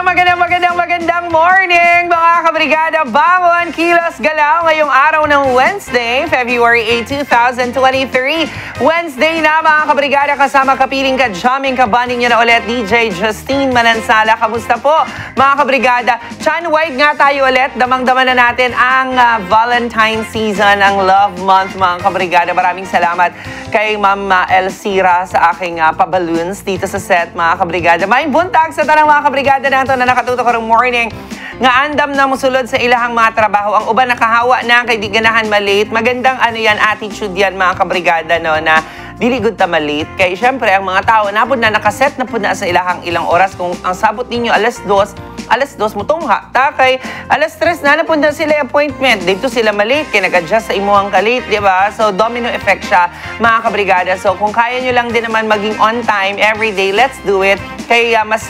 Magandang morning mga kabrigada. Bangon, kilos, galaw ngayong araw ng Wednesday, February 8, 2023. Wednesday na mga kabrigada, kasama kapiling ka, jamming ka, banding nyo na ulit, DJ Justine Manansala. Kamusta po mga kabrigada? Chan White nga tayo ulit. Damang-dama na natin ang Valentine season, ang Love Month mga kabrigada. Maraming salamat kay Ma'am Elcira sa aking pa-balloons dito sa set mga kabrigada. May buntag sa tanang mga kabrigada na ito na nakatutok karong morning nga andam na musulod sa ilahang mga trabaho. Ang uban nakahawa na kay di ganahan malate. Magandang attitude yan mga kabrigada, no, na dili gud ta malate. Kay syempre ang mga tao napud na nakaset na pud na sa ilahang ilang oras. Kung ang sabot ninyo alas 2 mutungha ta kay alas 3 na pud na sila appointment. Dito sila malate kay nag-adjust sa imuhang kalit, di ba? So domino effect siya mga kabrigada. So kung kaya nyo lang din naman maging on time every day, let's do it. Kay mas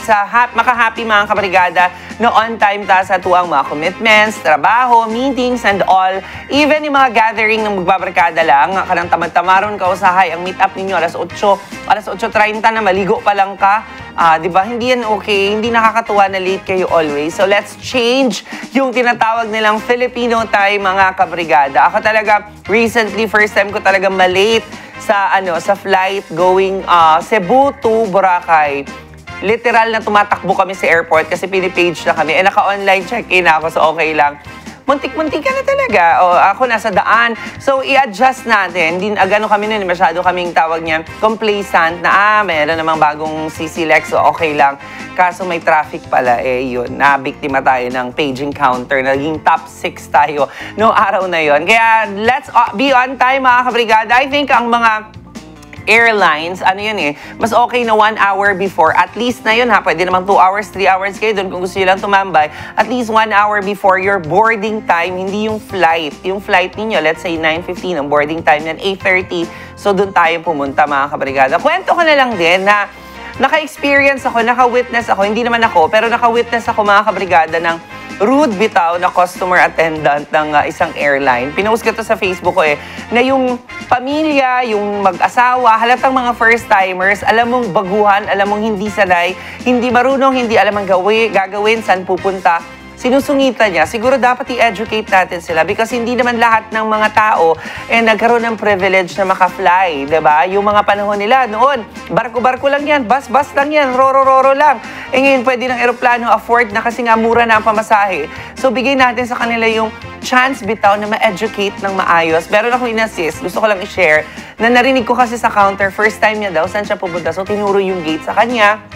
maka-happy mga kabrigada no on time ta sa tuwang mga commitments, trabaho, meetings and all. Even yung mga gathering ng magbabarkada lang, kanang tamad-tamaron ka usahay ang meet up ninyo alas 8:30 na maligo pa lang ka. Di ba? Hindi yan okay. Hindi nakakatuwa na late kayo always. So let's change yung tinatawag nilang Filipino time mga kabrigada. Ako talaga recently first time ko talaga malate sa flight going Cebu to Boracay. Literal na tumatakbo kami sa airport kasi pinipage na kami. Naka-online check-in ako, so okay lang. Muntik-muntik ka na talaga. Ako nasa daan. So, i-adjust natin. Hindi gano'n kami nun. Masyado kaming tawag niya complacent na, meron namang bagong CC-Lex, so okay lang. Kaso may traffic pala, yun. Nabiktima tayo ng paging counter. Naging top 6 tayo noong araw na yun. Kaya, let's be on time, mga kabrigada. I think ang mga airlines, mas okay na 1 hour before. At least na yun ha, pwede naman 2 hours, 3 hours kayo doon kung gusto nyo lang tumambay. At least 1 hour before your boarding time, hindi yung flight. Yung flight ninyo, let's say 9:15, ang boarding time yan 8:30. So doon tayo pumunta mga kabrigada. Kwento ko na lang din na naka-experience ako, naka-witness ako, hindi naman ako, pero naka-witness ako mga kabrigada ng rude bitaw na customer attendant ng isang airline. Pinost ko to sa Facebook ko na yung pamilya, yung mag-asawa, halatang mga first-timers, alam mong baguhan, alam mong hindi sanay, hindi marunong, hindi alam ang gagawin, saan pupunta. Sinusungitan niya. Siguro dapat i-educate natin sila because hindi naman lahat ng mga tao nagkaroon ng privilege na maka-fly, diba? Yung mga panahon nila noon, barko-barko lang yan, bus-bus lang yan, roro-roro lang. Ngayon pwede ng eroplano afford na kasi nga mura na ang pamasahe. So bigay natin sa kanila yung chance bitaw na ma-educate ng maayos. Meron akong in-assist, gusto ko lang i-share, na narinig ko kasi sa counter, first time niya daw, saan siya pupunta. So tinuro yung gate sa kanya.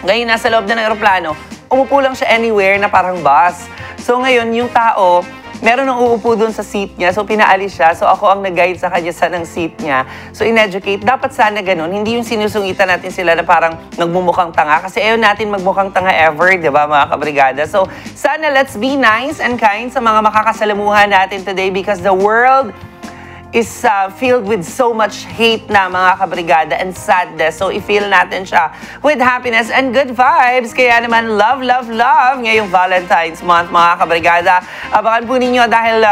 Ngayon nasa loob na ng eroplano, umupo lang siya anywhere na parang bus. So ngayon, yung tao, meron nang uupo dun sa seat niya. So pinaalis siya. So ako ang nag-guide sa kanya sa ng seat niya. So in-educate. Dapat sana ganun. Hindi yung sinusungitan natin sila na parang nagmumukhang tanga. Kasi ayaw natin magmukhang tanga ever, di ba mga kabrigada? So sana let's be nice and kind sa mga makakasalamuhan natin today because the world is filled with so much hate na mga kabrigada and sadness. So i-feel natin siya with happiness and good vibes. Kaya naman love, love, love ngayong Valentine's month mga kabrigada. Abangan po ninyo dahil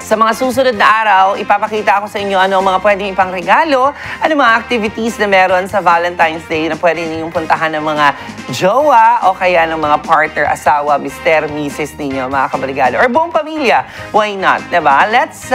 sa mga susunod na araw, ipapakita ako sa inyo ano mga pwedeng ipang regalo, ano mga activities na meron sa Valentine's Day na pwede ninyong puntahan ng mga jowa o kaya ng mga partner, asawa, mister, misis ninyo mga kabrigada. Or buong pamilya, why not? Diba? Let's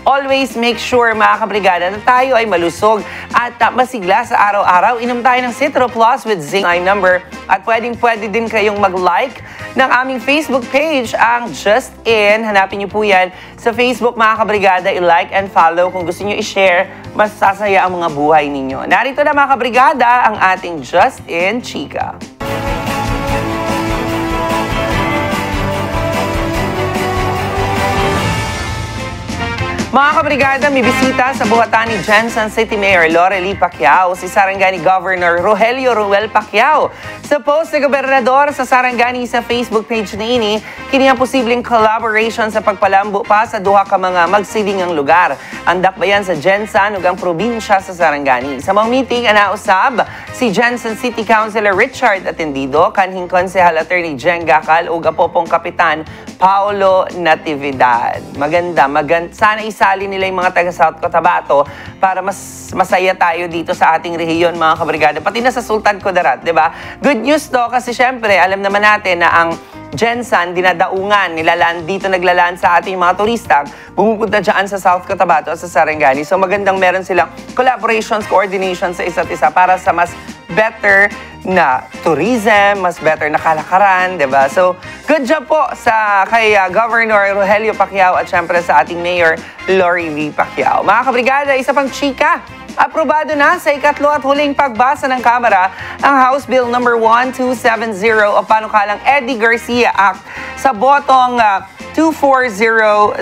always make sure mga kabrigada na tayo ay malusog at masigla sa araw-araw. Inom tayo ng Citro Plus with zinc number at pwede din kayong mag-like ng aming Facebook page, ang Just In. Hanapin niyo po yan sa Facebook mga kabrigada. I-like and follow kung gusto niyo i-share. Mas sasaya ang mga buhay ninyo. Narito na mga kabrigada ang ating Just In Chika. Mga kabrigada, may bisita sa buhatan ni Jensen City Mayor Lorelie Pacquiao, si Sarangani Governor Rogelio Ruel Pacquiao. Sa post ni Gobernador sa Sarangani sa Facebook page ni ini, kini ang posibleng collaboration sa pagpalambo pa sa duha ka mga magsilingang lugar. Andak bayan sa Jensen ug ang probinsya sa Sarangani. Sa mga meeting, anausab si Jensen City Councilor Richard Atendido, kanhing Konsehal Attorney Jen Gacal ug apopong Kapitan Paulo Natividad. Maganda. Sana isa isali nila yung mga taga South Cotabato para mas masaya tayo dito sa ating rehiyon, mga kabrigada. Pati na sa Sultan Kudarat, di ba? Good news to kasi syempre, alam naman natin na ang Gensan, dinadaungan, dito naglalaan sa ating mga turista, pumupunta dyan sa South Cotabato at sa Sarangani. So magandang meron silang collaborations, coordinations sa isa't isa para sa mas better na tourism, mas better na kalakaran, di ba? So, good job po kay Governor Rogelio Pacquiao at syempre sa ating Mayor Lori V. Pacquiao. Mga kabrigada, isa pang chika. Aprobado na sa ikatlo at huling pagbasa ng Kamara ang House Bill number 1270 o panukalang Eddie Garcia Act sa botong 24000.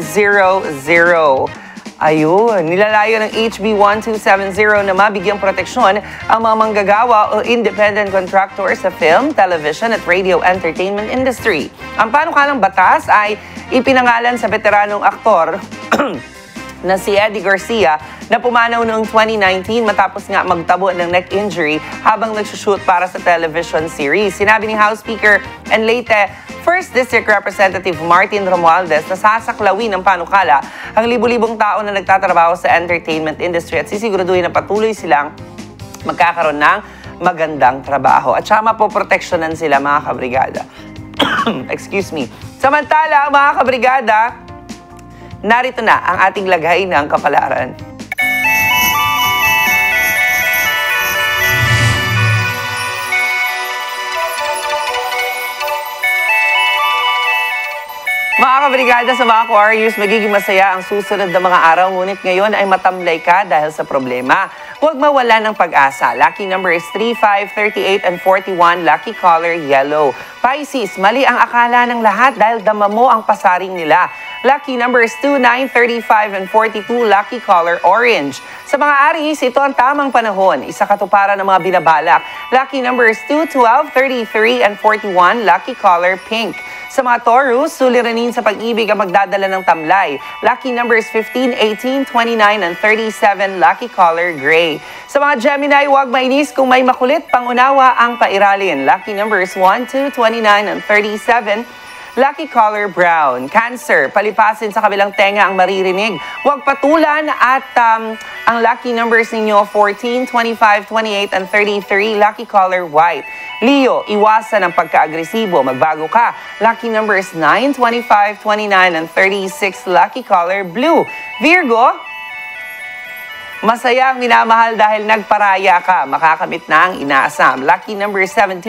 Ayun, nilalayo ng HB 1270 na mabigyang proteksyon ang mga manggagawa o independent contractors sa film, television at radio entertainment industry. Ang panukalang batas ay ipinangalan sa veteranong aktor na si Eddie Garcia na pumanaw noong 2019 matapos nga magtabo ng neck injury habang nagsushoot para sa television series. Sinabi ni House Speaker and Leyte First District Representative Martin Romualdez na sasaklawin ng panukala ang libu-libong tao na nagtatrabaho sa entertainment industry at sisiguraduhin na patuloy silang magkakaroon ng magandang trabaho. At saka mapoproteksyonan sila, mga kabrigada. Excuse me. Samantala, mga kabrigada, narito na ang ating lagay ng kapalaran. Mga kabrigada, sa mga Aquarius, magiging masaya ang susunod na mga araw, ngunit ngayon ay matamlay ka dahil sa problema. Huwag mawala ng pag-asa. Lucky number is 3, 5, 38, and 41. Lucky color, yellow. Pisces, mali ang akala ng lahat dahil dama mo ang pasaring nila. Lucky numbers 2, 9, 35, and 42. Lucky color, orange. Sa mga Aries, ito ang tamang panahon. Isa katuparan ng mga binabalak. Lucky numbers 2, 12, 33, and 41. Lucky color, pink. Sa mga Taurus, suliranin sa pag-ibig ang magdadala ng tamlay. Lucky numbers 15, 18, 29, and 37. Lucky color, gray. Sa mga Gemini, huwag mainis kung may makulit, pangunawa ang pairalin. Lucky numbers 1, 2, 29, and 37. Lucky color, brown. Cancer, palipasin sa kabilang tenga ang maririnig. Huwag patulan at ang lucky numbers ninyo 14, 25, 28, and 33. Lucky color, white. Leo, iwasan ang pagka-agresibo. Magbago ka. Lucky numbers 9, 25, 29, and 36. Lucky color, blue. Virgo, masaya ang minamahal dahil nagparaya ka. Makakamit na ang inaasam. Lucky number 17,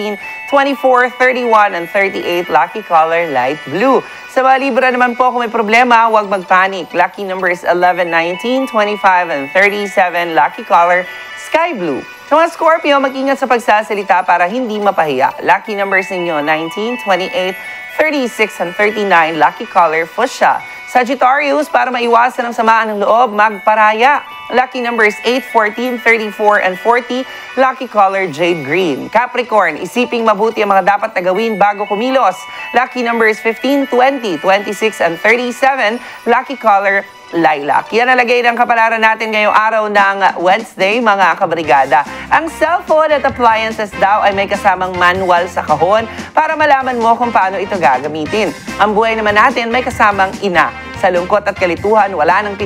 24, 31, and 38. Lucky color, light blue. Sa mga Libra naman po, kung may problema, huwag magpanik. Lucky numbers 11, 19, 25, and 37. Lucky color, sky blue. Sa mga Scorpio, mag-ingat sa pagsasalita para hindi mapahiya. Lucky numbers ninyo 19, 28, 36, and 39. Lucky color, fuchsia. Sagittarius, para maiwasan ang samaan ng loob, magparaya. Lucky numbers 8, 14, 34, and 40. Lucky color, jade green. Capricorn, isiping mabuti ang mga dapat na gawin bago kumilos. Lucky numbers 15, 20, 26, and 37. Lucky color, lilac. Yan ang lagay ng kapalaran natin ngayong araw ng Wednesday, mga kabrigada. Ang cellphone at appliances daw ay may kasamang manual sa kahon para malaman mo kung paano ito gagamitin. Ang buhay naman natin may kasamang ina. Sa lungkot at kalituhan, wala nang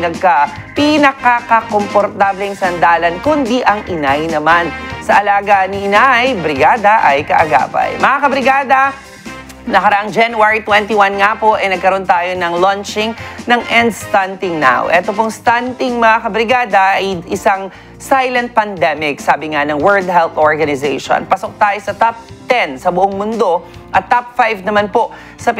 pinakakakomportableng sandalan, kundi ang inay naman. Sa alaga ni inay, brigada ay kaagapay. Mga kabrigada, nakaraang January 21 nga po, nagkaroon tayo ng launching ng End Stunting Now. Ito pong stunting, mga kabrigada, ay isang silent pandemic, sabi nga ng World Health Organization. Pasok tayo sa top 10 sa buong mundo at top 5 naman po sa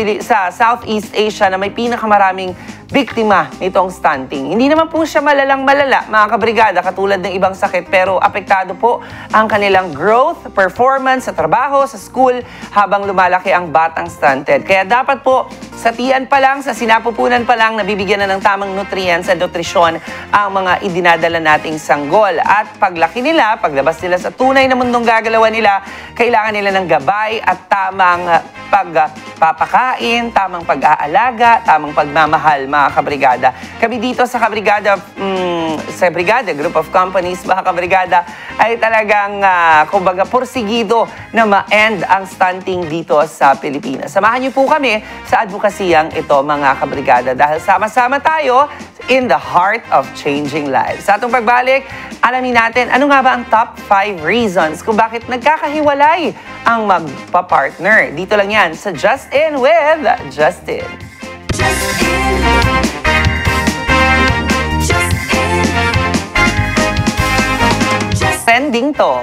Southeast Asia na may pinakamaraming biktima nitong stunting. Hindi naman po siya malalang-malala, mga kabrigada, katulad ng ibang sakit, pero apektado po ang kanilang growth, performance sa trabaho, sa school, habang lumalaki ang batang stunted. Kaya dapat po sa tiyan pa lang, sa sinapupunan pa lang, nabibigyan na ng tamang nutrients at nutrisyon ang mga idinadala nating sanggol. At paglaki nila, paglabas nila sa tunay na mundong gagalawan nila, kailangan nila ng gabay at tamang pagpapakain, tamang pag-aalaga, tamang pagmamahal, mga kabrigada. Kami dito sa Kabrigada, sa Brigada Group of Companies, mga kabrigada, ay talagang, kumbaga, porsigido na ma-end ang stunting dito sa Pilipinas. Samahan niyo po kami sa advokasiyang ito, mga kabrigada, dahil sama-sama tayo, in the heart of changing lives. Sa atong pagbalik, alamin natin ano nga ba ang top 5 reasons kung bakit nagkakahiwalay ang magpa-partner. Dito lang yan sa Just In with Justin. Trending to.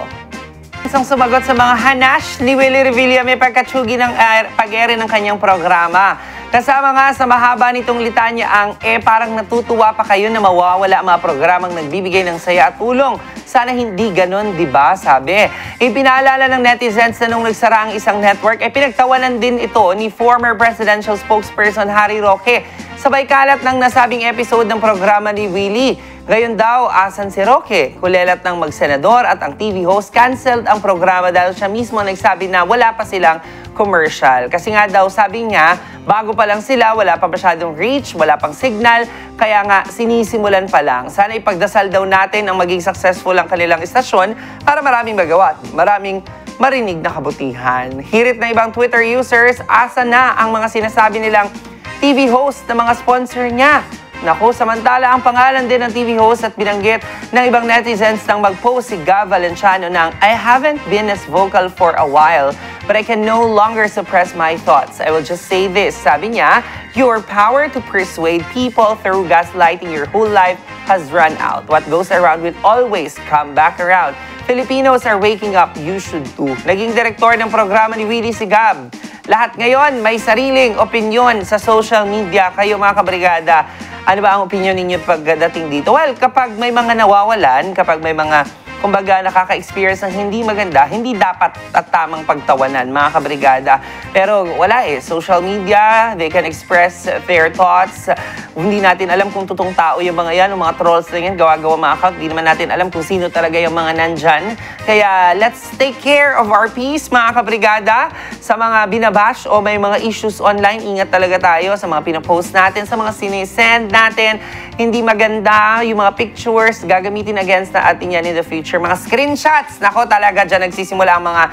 Isang sumagot sa mga hanash ni Willie Revilla may pagkatsugi ng pag-ere ng kanyang programa. Kasama nga sa mahaba nitong litanya ang parang natutuwa pa kayo na mawawala ang mga programang nagbibigay ng saya at tulong. Sana hindi ganun, di ba? Sabi. Ipinaalala ng netizens na nung nagsara ang isang network, pinagtawanan din ito ni former presidential spokesperson Harry Roque. Sabay kalat ng nasabing episode ng programa ni Willie. Gayon daw, asan si Roque? Kulelat ng magsenador at ang TV host canceled ang programa dahil siya mismo nagsabi na wala pa silang commercial. Kasi nga daw, sabi niya, bago pa lang sila, wala pa masyadong reach, wala pang signal, kaya nga sinisimulan pa lang. Sana ipagdasal daw natin ang maging successful ang kanilang istasyon para maraming magawa, maraming marinig na kabutihan. Hirit na ibang Twitter users, asa na ang mga sinasabi nilang TV host na mga sponsor niya. Naku, samantala ang pangalan din ng TV host at binanggit ng ibang netizens nang mag-post si Gab Valenciano ng I haven't been as vocal for a while, but I can no longer suppress my thoughts. I will just say this, sabi niya, your power to persuade people through gaslighting your whole life has run out. What goes around will always come back around. Filipinos are waking up, you should too. Naging direktor ng programa ni Willie si Gab. Lahat ngayon may sariling opinyon sa social media. Kayo mga kabrigada, ano ba ang opinion ninyo pagdating dito? Well, kapag may mga nawawalan, kapag may mga, kumbaga, nakaka-experience ng hindi maganda, hindi dapat at tamang pagtawanan, mga kabrigada. Pero wala social media, they can express their thoughts. Hindi natin alam kung totoong tao yung mga yan, yung mga trolls na yan, gawa-gawa mga account. Hindi naman natin alam kung sino talaga yung mga nandyan. Kaya let's take care of our peace, mga kabrigada. Sa mga binabash o may mga issues online, ingat talaga tayo sa mga pinapost natin, sa mga sinisend natin. Hindi maganda yung mga pictures, gagamitin against na atin yan in the future. Mga screenshots, nako talaga dyan nagsisimula ang mga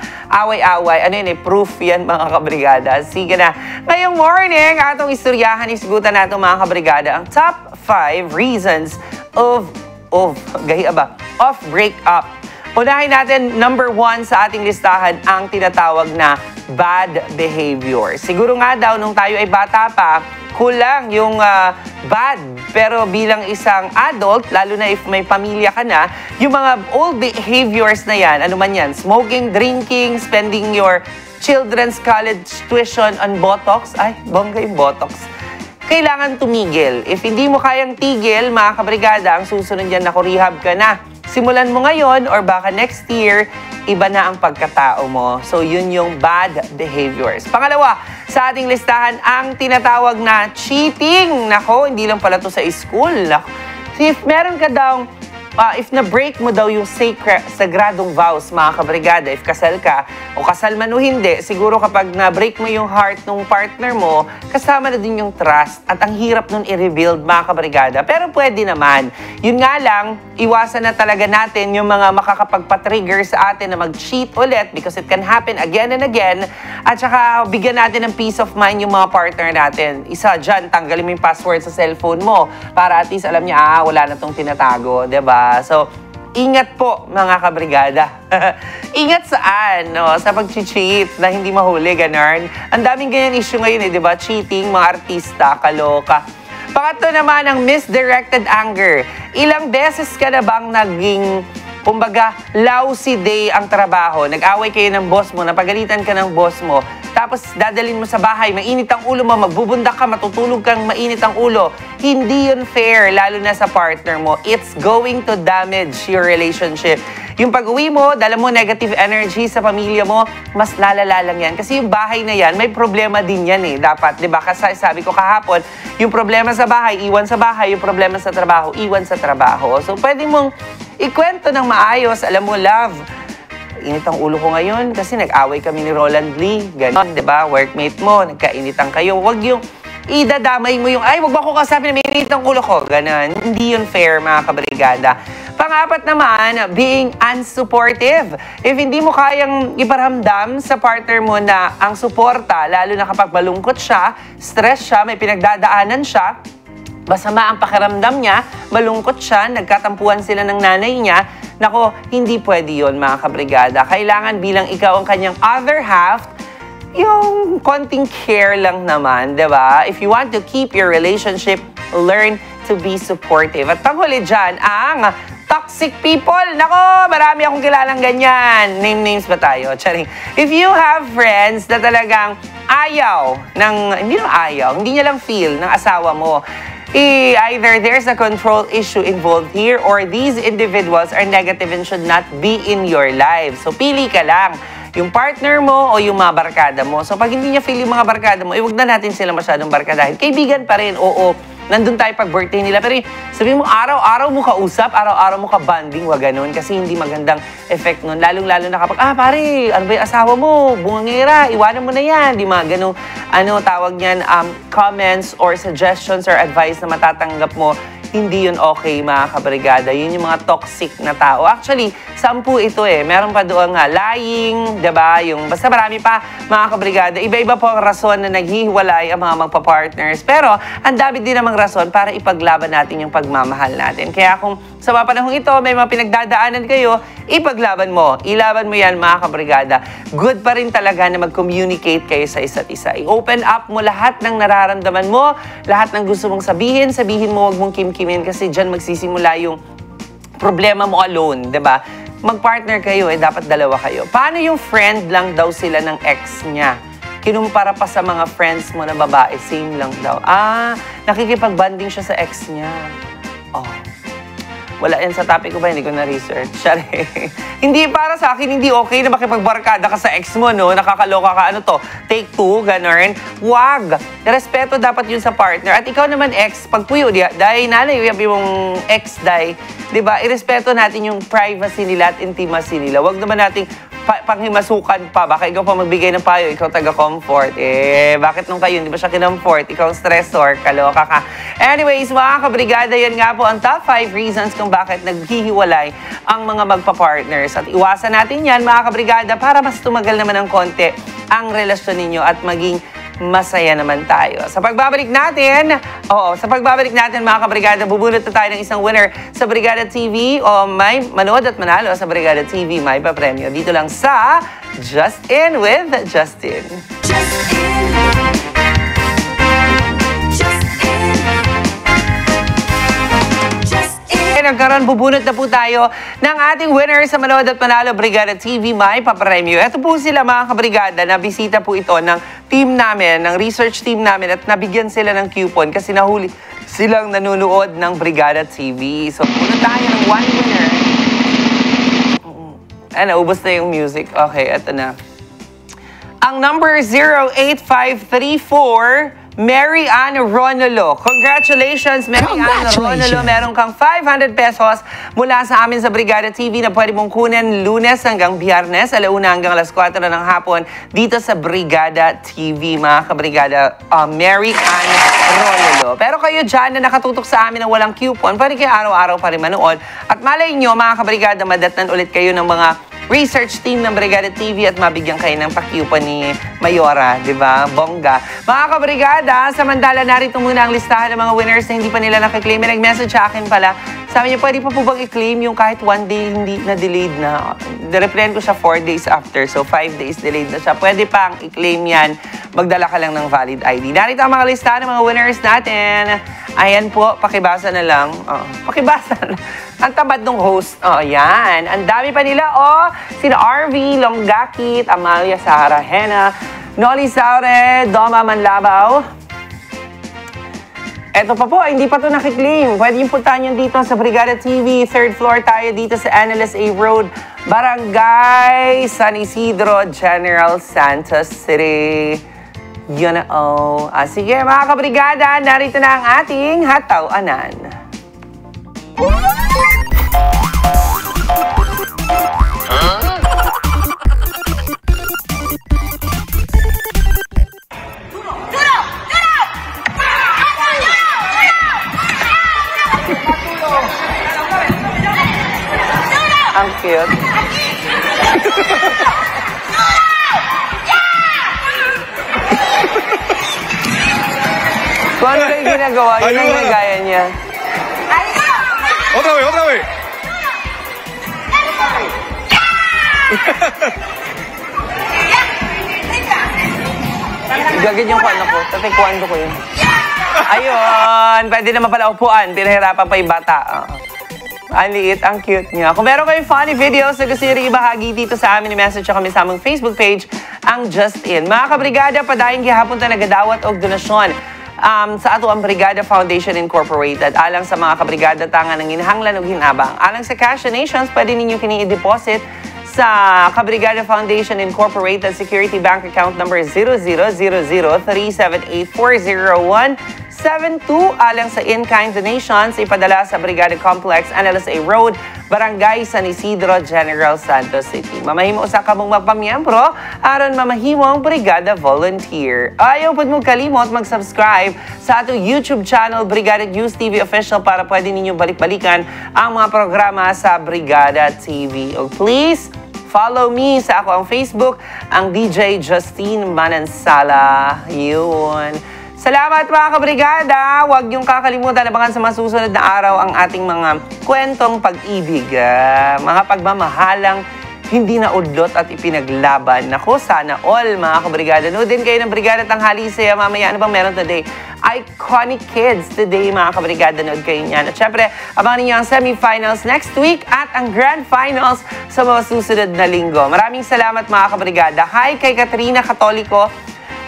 away-away. Ano yun proof yan mga kabrigada. Sige na. Ngayong morning, atong istoryahan, isgutan natin mga kabrigada ang top 5 reasons of breakup. Unahin natin, number 1 sa ating listahan, ang tinatawag na bad behavior. Siguro nga daw, nung tayo ay bata pa, kulang yung bad. Pero bilang isang adult, lalo na if may pamilya ka na, yung mga old behaviors na yan, ano man yan, smoking, drinking, spending your children's college tuition on Botox. Ay, bongga yung Botox. Kailangan tumigil. If hindi mo kayang tigil, mga kabrigada, ang susunod yan na rehab ka na. Simulan mo ngayon or baka next year, iba na ang pagkatao mo. So, yun yung bad behaviors. Pangalawa, sa ating listahan, ang tinatawag na cheating. Nako, hindi lang pala to sa school. Nako. If meron ka daw, if na-break mo daw yung sagradong vows, mga kabrigada, if kasal ka, o kasal man o hindi, siguro kapag na-break mo yung heart ng partner mo, kasama na din yung trust at ang hirap nun i-rebuild, mga kabrigada. Pero pwede naman. Yun nga lang, iwasan na talaga natin yung mga makakapagpa-trigger sa atin na mag-cheat ulit because it can happen again and again. At saka bigyan natin ng peace of mind yung mga partner natin. Isa dyan, tanggalin mo yung password sa cellphone mo para at least alam niya, wala na tong tinatago, diba? So, ingat po mga kabrigada. Ingat saan? No? Sa pag-cheat na hindi mahuli, ganun. Ang daming ganyan issue ngayon, di ba? Cheating, mga artista, kaloka. Pangatlo naman ang misdirected anger. Ilang beses ka na bang naging, kumbaga, lousy day ang trabaho? Nag-away kayo ng boss mo, napagalitan ka ng boss mo, tapos dadalhin mo sa bahay, mainit ang ulo mo, magbubundak ka, matutulog kang mainit ang ulo. Hindi yun fair, lalo na sa partner mo. It's going to damage your relationship. Yung pag-uwi mo, dala mo negative energy sa pamilya mo, mas lalala lang yan. Kasi yung bahay na yan, may problema din yan dapat, di ba? Kasi sabi ko kahapon, yung problema sa bahay, iwan sa bahay. Yung problema sa trabaho, iwan sa trabaho. So, pwede mong ikwento ng maayos. Alam mo, love, init ang ulo ko ngayon kasi nag-away kami ni Roland Lee. Ganon, di ba? Workmate mo, nagkainitan kayo. Huwag yung idadamay mo yung, ay, wag ba ko kasapin na may init ang ulo ko? Ganon. Hindi yun fair, mga kabrigada. Pang-apat naman, being unsupportive. If hindi mo kayang iparamdam sa partner mo na ang suporta, lalo na kapag malungkot siya, stress siya, may pinagdadaanan siya, masama ang pakiramdam niya, malungkot siya, nagkatampuhan sila ng nanay niya, nako, hindi pwede yun mga kabrigada. Kailangan bilang ikaw ang kanyang other half, yung konting care lang naman, di ba? If you want to keep your relationship, learn to be supportive. At panghuli dyan, ang toxic people. Nako, marami akong kilalang ganyan. Names ba tayo? Charing. If you have friends na talagang ayaw, hindi niya lang feel ng asawa mo, either there's a control issue involved here or these individuals are negative and should not be in your life. So, pili ka lang. Yung partner mo o yung mga barkada mo. So, pag hindi niya feel yung mga barkada mo, huwag na natin sila masyadong barkadahin. Kaibigan pa rin, oo. Nandun tayo pag birthday nila. Pero sabihin mo, araw-araw mo kausap, araw-araw mo ka-bonding, wag ganun. Kasi hindi magandang effect nun. Lalong-lalo na kapag, pare, ano ba yung asawa mo? Bungangera, iwanan mo na yan. Di mga ganun, tawag niyan, comments or suggestions or advice na matatanggap mo. Hindi yun okay, mga kabrigada. Yun yung mga toxic na tao. Actually, 10 ito eh. Meron pa doon nga, lying, diba? Basta marami pa, mga kabrigada. Iba-iba po ang rason na naghihiwalay ang mga magpa-partners. Pero, ang dami din namang rason para ipaglaban natin yung pagmamahal natin. Kaya kung sa mga panahong ito, may mga pinagdadaanan kayo, ipaglaban mo. Ilaban mo yan, mga kabrigada. Good pa rin talaga na mag-communicate kayo sa isa't isa. I-open up mo lahat ng nararamdaman mo, lahat ng gusto mong sabihin mo, huwag mong kimkimin kasi dyan magsisimula yung problema mo alone, diba? Mag-partner kayo, dapat dalawa kayo. Paano yung friend lang daw sila ng ex niya? Kinumpara pa sa mga friends mo na babae, same lang daw. Nakikipag-bonding siya sa ex niya. Wala yan sa topic ko ba? Hindi ko na-research. Hindi, para sa akin, hindi okay na makipagbarkada ka sa ex mo, no? Nakakaloka ka, take 2, ganun. Wag! Respeto dapat yun sa partner. At ikaw naman, ex, pag puyo, dahil nanay, yung ex, diba? Irespeto natin yung privacy nila at intimacy nila. Wag naman nating panghimasukan pa. Baka ikaw pa magbigay ng payo, ikaw taga-comfort. Bakit nung kayo, hindi ba siya kinomfort? Ikaw stressor, kaloka ka. Anyways, mga kabrigada, yan nga po ang top 5 reasons kung bakit naghihiwalay ang mga magpa-partners. At iwasan natin yan, mga kabrigada, para mas tumagal naman ng konti ang relasyon ninyo at maging masaya naman tayo. Sa pagbabalik natin, mga kabrigada, bubunot na tayo ng isang winner sa Brigada TV o may manood at manalo sa Brigada TV, may papremyo. Dito lang sa Just In with Justin. Bubunot na po tayo ng ating winner sa Manood at Manalo Brigada TV, may papremyo. Ito po sila, mga kabrigada, na bisita po ito ng team namin, ng research team namin, at nabigyan sila ng coupon kasi nahuli silang nanonood ng Brigada TV. So, puno tayo ng one winner. Naubos na yung music. Okay, ito na. Ang number 08534, Mary Ann Ronolo. Congratulations, Mary Ann Ronolo. Meron kang 500 pesos mula sa amin sa Brigada TV na pwede mong kunin Lunes hanggang Biyernes, alauna hanggang alas 4 ng hapon dito sa Brigada TV, mga kabrigada. Mary Ann Ronolo. Pero kayo dyan na nakatutok sa amin na walang coupon, pwede kayo araw-araw pa rin manood. At malay nyo, mga kabrigada, madatnan ulit kayo ng mga research team ng Brigada TV at mabigyan kayo ng pa-coupon ni Mayora, di ba? Bongga. Mga kabrigada, samantala narito muna ang listahan ng mga winners na hindi pa nila nakiklaim. May nag-message sa akin pala. Sabi niya, pwede pa po bang i-claim yung kahit 1 day hindi na delayed na? Replyan ko siya 4 days after. So, 5 days delayed na siya. Pwede pang i-claim yan. Magdala ka lang ng valid ID. Narito ang mga listahan ng mga winners natin. Ayan po, pakibasa na lang. Pakibasa na. Ang tabad ng host. Yan. Ang dami pa nila. Sina RV, Longgakit, Amalia Saharahena, Noli Saure, Doma Manlabaw. Eto pa po, hindi pa ito nakiklaim. Pwede yung puntahan nyo dito sa Brigada TV. 3rd floor tayo dito sa NLSA Road, Barangay San Isidro, General Santos City. Yun na sige, mga kabrigada, narito na ang ating hataw-anan. Ang cute. Kung ano kayo ginagawa. Yun ang ginagaya niya. Otra vez. Gagawin yung kuwan ako. Tatikuan ko yun. Ayun. Pwede naman pala upuan. Pinahirapan pa yung bata. Ang liit, ang cute niya. Kung meron kayong funny videos na gusto nyo ibahagi dito sa amin, i-message nyo kami sa aming Facebook page, ang Just In. Mga kabrigada, padayon gihapon ta nagadawat og donasyon sa ato ang Brigada Foundation Incorporated. Alang sa mga kabrigada tanga ng hinahanglan o hinabang. Alang sa Cash Donations, pwede ninyo kini i-deposit sa Kabrigada Foundation Incorporated Security Bank Account number 000037840172. Alang sa in-kind donations, ipadala sa Brigada Complex, NLSA Road, Barangay San Isidro, General Santos City. Mamahimo sa kamong magpamiyembro, aron mamahimo ang Brigada Volunteer. Ayaw po mo kalimot mag-subscribe sa ato YouTube channel, Brigada News TV Official, para pwede ninyo balik-balikan ang mga programa sa Brigada TV. O please, follow me sa ako ang Facebook, ang DJ Justine Manansala. Yun. Salamat mga kabrigada. Huwag niyong kakalimutan abangan sa mga susunod na araw ang ating mga kwentong pag-ibig. Mga pagmamahalang hindi na udlot at ipinaglaban. Naku, sana all mga kabrigada. Noodin kayo ng Brigada Tanghali Saya. Mamaya, ano bang meron today? Iconic Kids today mga kabrigada. Nood kayo niyan. At syempre, abangan ninyo ang semifinals next week at ang grand finals sa mga susunod na linggo. Maraming salamat mga kabrigada. Hi kay Katrina Katoliko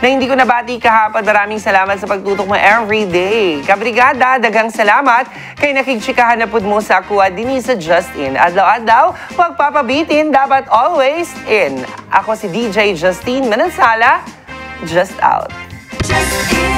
na hindi ko nabati kahapon. Maraming salamat sa pagtutok mo everyday. Kabrigada, daghang salamat kay nakikitsikahan na pud mo sa kuha din sa Just In. Adlaw-adlaw, huwag papabitin, dapat always in. Ako si DJ Justine Manansala, Just Out. Just in.